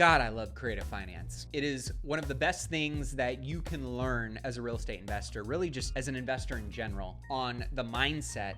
God, I love creative finance. It is one of the best things that you can learn as a real estate investor, really just as an investor in general, on the mindset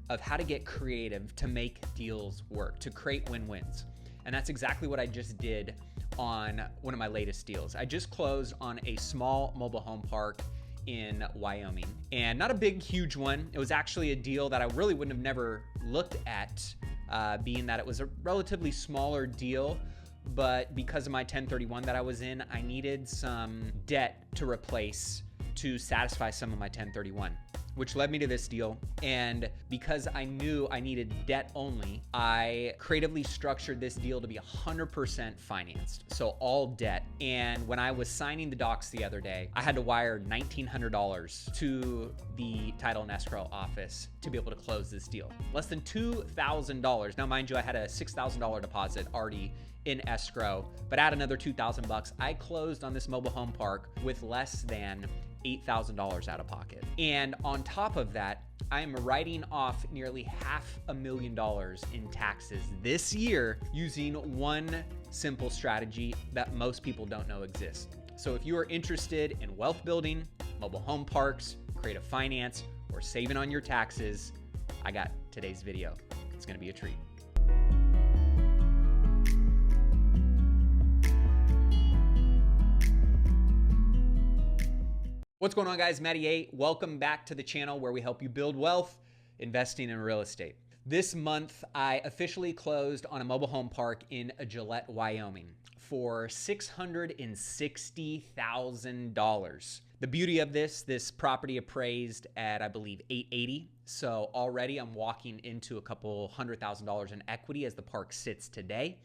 of how to get creative to make deals work, to create win-wins. And that's exactly what I just did on one of my latest deals. I just closed on a small mobile home park in Wyoming, and not a big, huge one. It was actually a deal that I really wouldn't have never looked at, being that it was a relatively smaller deal. But because of my 1031 that I was in, I needed some debt to replace to satisfy some of my 1031, which led me to this deal. And because I knew I needed debt only, I creatively structured this deal to be 100% financed, so all debt. And when I was signing the docs the other day, I had to wire $1,900 to the title and escrow office to be able to close this deal. Less than $2,000. Now, mind you, I had a $6,000 deposit already in escrow, but add another $2,000. I closed on this mobile home park with less than $8,000 out of pocket. And on top of that, I am writing off nearly $500,000 in taxes this year using one simple strategy that most people don't know exists. So if you are interested in wealth building, mobile home parks, creative finance, or saving on your taxes, I got today's video. It's gonna be a treat. What's going on, guys? Matty A. Welcome back to the channel where we help you build wealth investing in real estate. This month, I officially closed on a mobile home park in Gillette, Wyoming for $660,000. The beauty of this property appraised at, I believe, $880,000. So already I'm walking into a couple $100,000 in equity as the park sits today.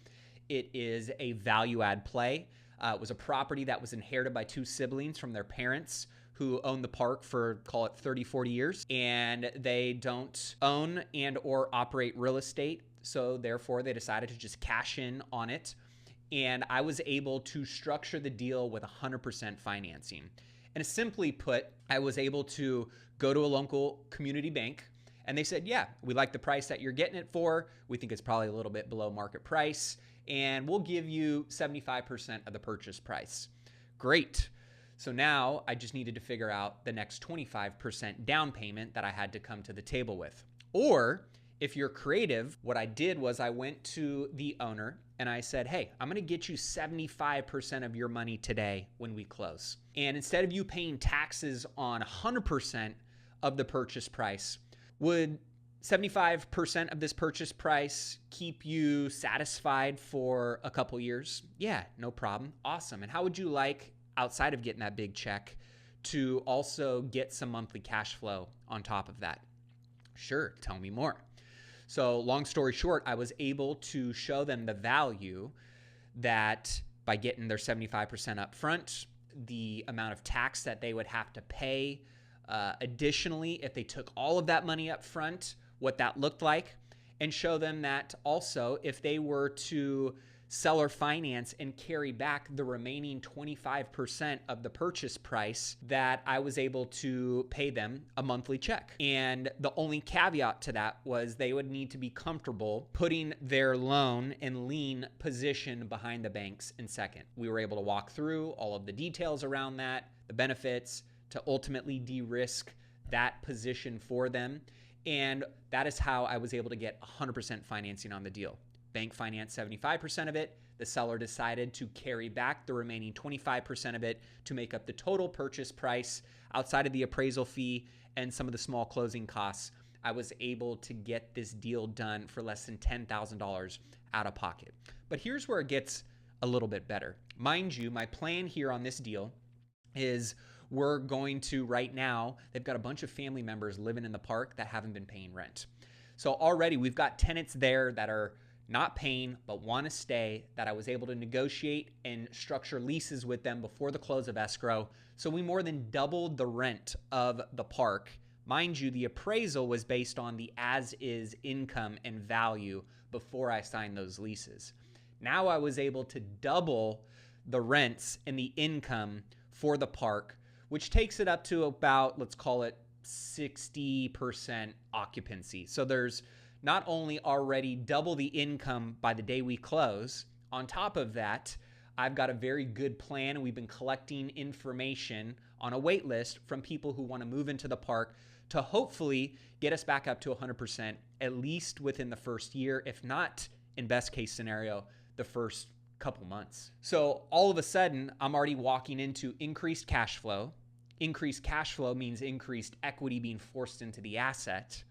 It is a value add play. It was a property that was inherited by two siblings from their parents who owned the park for, call it 30, 40 years, and they don't own and or operate real estate. So therefore they decided to just cash in on it. And I was able to structure the deal with 100% financing. And simply put, I was able to go to a local community bank and they said, yeah, we like the price that you're getting it for. We think it's probably a little bit below market price, and we'll give you 75% of the purchase price. Great. So now I just needed to figure out the next 25% down payment that I had to come to the table with. Or if you're creative, what I did was I went to the owner and I said, hey, I'm gonna get you 75% of your money today when we close. And instead of you paying taxes on 100% of the purchase price, would 75% of this purchase price keep you satisfied for a couple years? Yeah, no problem. Awesome. And how would you like, outside of getting that big check, to also get some monthly cash flow on top of that? Sure, tell me more. So long story short, I was able to show them the value that by getting their 75% up front, the amount of tax that they would have to pay additionally if they took all of that money up front, what that looked like, and show them that also if they were to sell or finance and carry back the remaining 25% of the purchase price, that I was able to pay them a monthly check. And the only caveat to that was they would need to be comfortable putting their loan and lien position behind the banks in second. We were able to walk through all of the details around that, the benefits, to ultimately de-risk that position for them. And that is how I was able to get 100% financing on the deal. Bank financed 75% of it. The seller decided to carry back the remaining 25% of it to make up the total purchase price outside of the appraisal fee and some of the small closing costs. I was able to get this deal done for less than $10,000 out of pocket. But here's where it gets a little bit better. Mind you, my plan here on this deal is we're going to, right now, they've got a bunch of family members living in the park that haven't been paying rent. So already we've got tenants there that are not paying but want to stay, that I was able to negotiate and structure leases with them before the close of escrow. So we more than doubled the rent of the park. Mind you, the appraisal was based on the as-is income and value before I signed those leases. Now I was able to double the rents and the income for the park, which takes it up to about, let's call it 60% occupancy. So there's not only already double the income by the day we close, on top of that, I've got a very good plan, and we've been collecting information on a wait list from people who want to move into the park to hopefully get us back up to 100%, at least within the first year, if not, in best case scenario, the first couple months. So all of a sudden, I'm already walking into increased cash flow. Increased cash flow means increased equity being forced into the asset.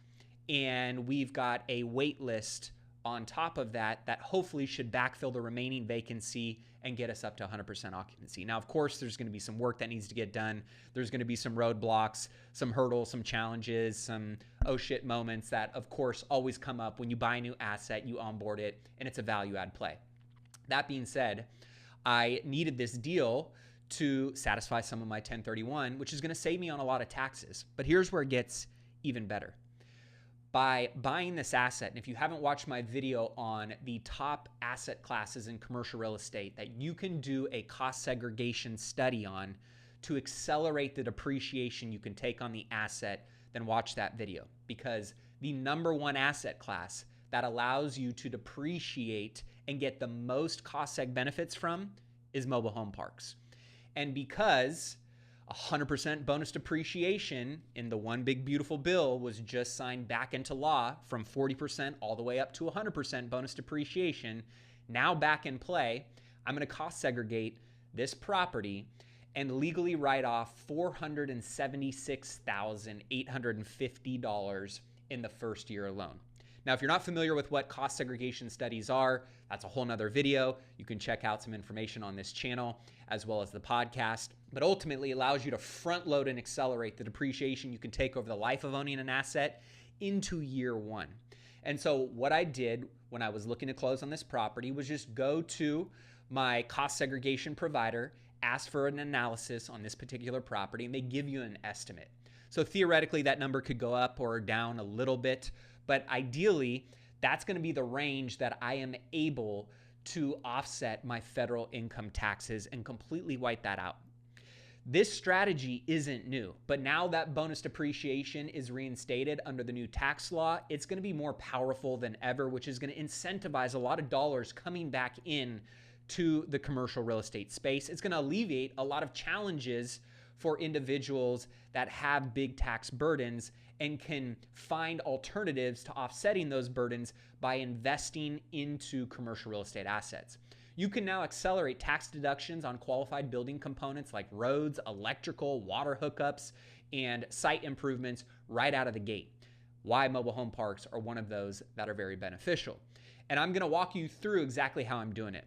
And we've got a wait list on top of that that hopefully should backfill the remaining vacancy and get us up to 100% occupancy. Now, of course, there's going to be some work that needs to get done. There's going to be some roadblocks, some hurdles, some challenges, some oh shit moments that, of course, always come up when you buy a new asset, you onboard it, and it's a value add play. That being said, I needed this deal to satisfy some of my 1031, which is going to save me on a lot of taxes. But here's where it gets even better. By buying this asset, and if you haven't watched my video on the top asset classes in commercial real estate that you can do a cost segregation study on to accelerate the depreciation you can take on the asset, then watch that video. Because the number one asset class that allows you to depreciate and get the most cost seg benefits from is mobile home parks. And because 100% bonus depreciation in the one big beautiful bill was just signed back into law from 40% all the way up to 100% bonus depreciation, now back in play, I'm going to cost segregate this property and legally write off $476,850 in the first year alone. Now, if you're not familiar with what cost segregation studies are, that's a whole nother video. You can check out some information on this channel as well as the podcast. But ultimately, it allows you to front load and accelerate the depreciation you can take over the life of owning an asset into year one. And so what I did when I was looking to close on this property was just go to my cost segregation provider, ask for an analysis on this particular property, and they give you an estimate. So theoretically, that number could go up or down a little bit, but ideally, that's going to be the range that I am able to offset my federal income taxes and completely wipe that out. This strategy isn't new, but now that bonus depreciation is reinstated under the new tax law, it's going to be more powerful than ever, which is going to incentivize a lot of dollars coming back in to the commercial real estate space. It's going to alleviate a lot of challenges for individuals that have big tax burdens and can find alternatives to offsetting those burdens by investing into commercial real estate assets. You can now accelerate tax deductions on qualified building components like roads, electrical, water hookups, and site improvements right out of the gate. Why mobile home parks are one of those that are very beneficial. And I'm going to walk you through exactly how I'm doing it.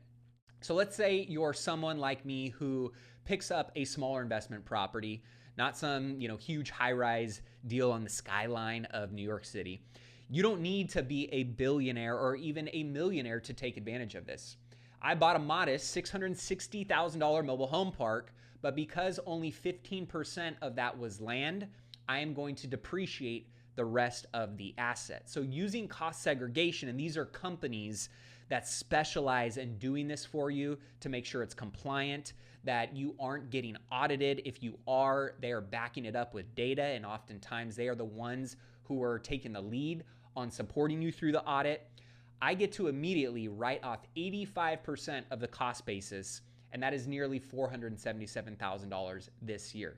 So let's say you're someone like me who picks up a smaller investment property, not some, huge high-rise deal on the skyline of New York City. You don't need to be a billionaire or even a millionaire to take advantage of this. I bought a modest $660,000 mobile home park, but because only 15% of that was land, I am going to depreciate the rest of the asset. So using cost segregation, and these are companies that specialize in doing this for you to make sure it's compliant, that you aren't getting audited. If you are, they are backing it up with data, and oftentimes they are the ones who are taking the lead on supporting you through the audit. I get to immediately write off 85% of the cost basis, and that is nearly $477,000 this year.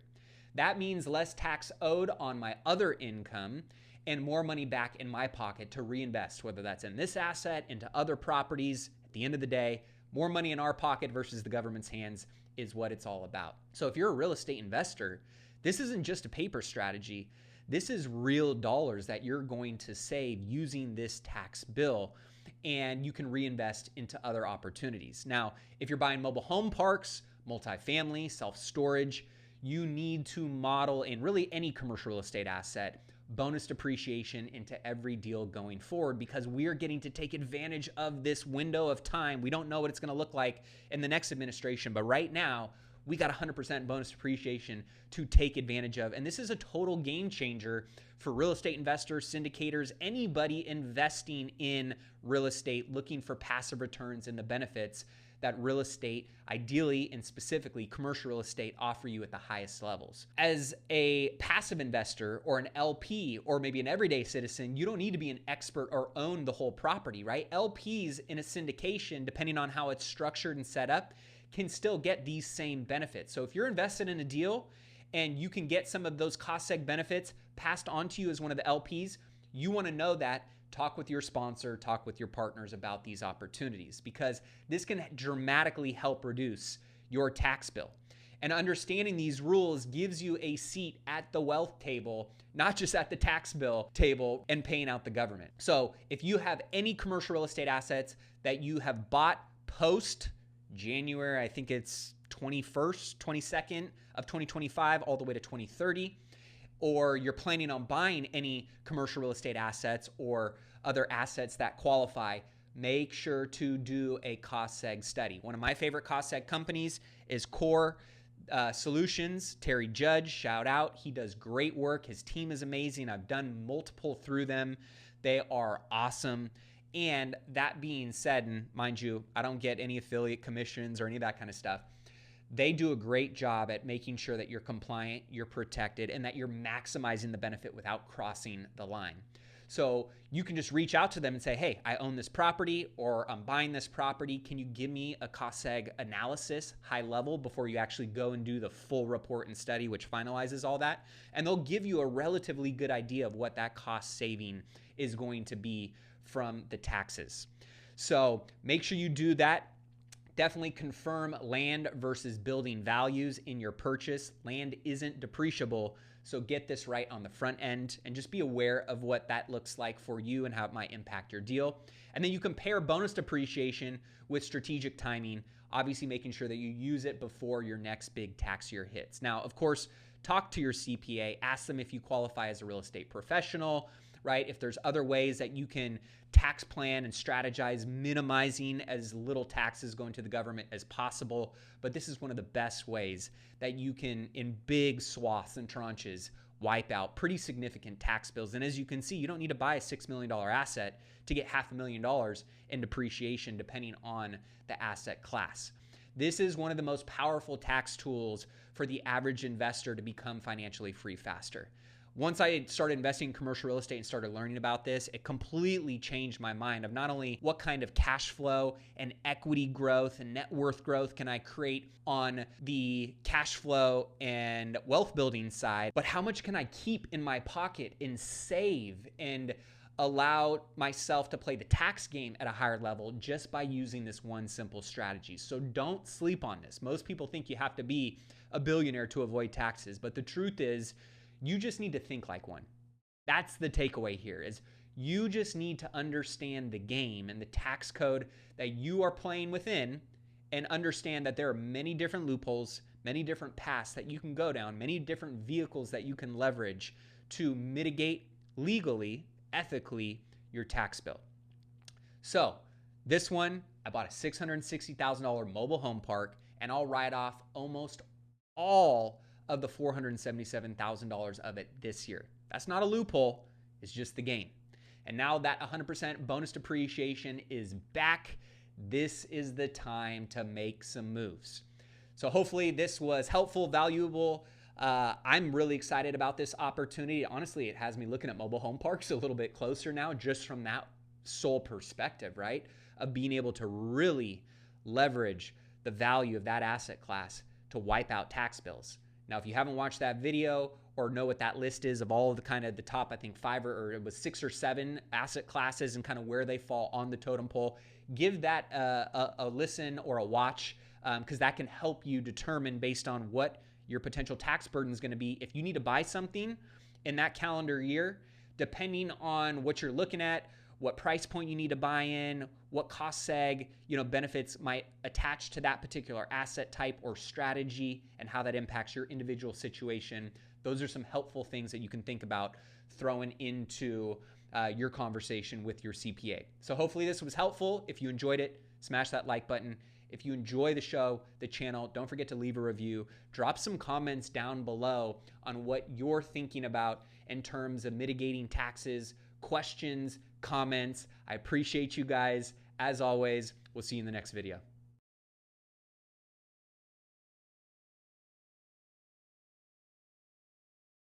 That means less tax owed on my other income and more money back in my pocket to reinvest, whether that's in this asset, into other properties. At the end of the day, more money in our pocket versus the government's hands is what it's all about. So if you're a real estate investor, this isn't just a paper strategy. This is real dollars that you're going to save using this tax bill, and you can reinvest into other opportunities. Now, if you're buying mobile home parks, multifamily, self-storage, you need to model in really any commercial real estate asset bonus depreciation into every deal going forward, because we're getting to take advantage of this window of time. We don't know what it's going to look like in the next administration, but right now we got 100% bonus depreciation to take advantage of. And this is a total game changer for real estate investors, syndicators, anybody investing in real estate, looking for passive returns and the benefits that real estate, ideally and specifically commercial real estate, offer you at the highest levels. As a passive investor or an LP or maybe an everyday citizen, you don't need to be an expert or own the whole property, right? LPs in a syndication, depending on how it's structured and set up, can still get these same benefits. So if you're invested in a deal and you can get some of those cost seg benefits passed on to you as one of the LPs, you want to know that. Talk with your sponsor, talk with your partners about these opportunities, because this can dramatically help reduce your tax bill. And understanding these rules gives you a seat at the wealth table, not just at the tax bill table and paying out the government. So if you have any commercial real estate assets that you have bought post January, I think it's 22nd of 2025 all the way to 2030, or you're planning on buying any commercial real estate assets or other assets that qualify, make sure to do a cost seg study. One of my favorite cost seg companies is Core Solutions. Terry Judge, shout out. He does great work. His team is amazing. I've done multiple through them. They are awesome. And that being said, and mind you, I don't get any affiliate commissions or any of that kind of stuff. They do a great job at making sure that you're compliant, you're protected, and that you're maximizing the benefit without crossing the line. So you can just reach out to them and say, hey, I own this property, or I'm buying this property. Can you give me a cost seg analysis, high level, before you actually go and do the full report and study, which finalizes all that? And they'll give you a relatively good idea of what that cost saving is going to be from the taxes. So make sure you do that. Definitely confirm land versus building values in your purchase. Land isn't depreciable, so get this right on the front end and just be aware of what that looks like for you and how it might impact your deal. And then you compare bonus depreciation with strategic timing, obviously making sure that you use it before your next big tax year hits. Now, of course, talk to your CPA, ask them if you qualify as a real estate professional, right? If there's other ways that you can tax plan and strategize, minimizing as little taxes going to the government as possible. But this is one of the best ways that you can, in big swaths and tranches, wipe out pretty significant tax bills. And as you can see, you don't need to buy a $6 million asset to get $500,000 in depreciation, depending on the asset class. This is one of the most powerful tax tools for the average investor to become financially free faster. Once I started investing in commercial real estate and started learning about this, it completely changed my mind of not only what kind of cash flow and equity growth and net worth growth can I create on the cash flow and wealth building side, but how much can I keep in my pocket and save and allow myself to play the tax game at a higher level just by using this one simple strategy. So don't sleep on this. Most people think you have to be a billionaire to avoid taxes, but the truth is, you just need to think like one. That's the takeaway here, is you just need to understand the game and the tax code that you are playing within, and understand that there are many different loopholes, many different paths that you can go down, many different vehicles that you can leverage to mitigate legally, ethically, your tax bill. So this one, I bought a $660,000 mobile home park, and I'll write off almost all of the $477,000 of it this year. That's not a loophole, it's just the game. And now that 100% bonus depreciation is back, this is the time to make some moves. So hopefully this was helpful, valuable. I'm really excited about this opportunity. Honestly, it has me looking at mobile home parks a little bit closer now, just from that sole perspective, right? Of being able to really leverage the value of that asset class to wipe out tax bills. Now, if you haven't watched that video or know what that list is of all of the kind of the top, I think 5 or it was 6 or 7 asset classes and kind of where they fall on the totem pole, give that a listen or a watch, because that can help you determine based on what your potential tax burden is going to be if you need to buy something in that calendar year, depending on what you're looking at, what price point you need to buy in, what cost seg, benefits might attach to that particular asset type or strategy, and how that impacts your individual situation. Those are some helpful things that you can think about throwing into your conversation with your CPA. So hopefully this was helpful. If you enjoyed it, smash that like button. If you enjoy the show, the channel, don't forget to leave a review. Drop some comments down below on what you're thinking about in terms of mitigating taxes, questions, comments. I appreciate you guys. As always, we'll see you in the next video.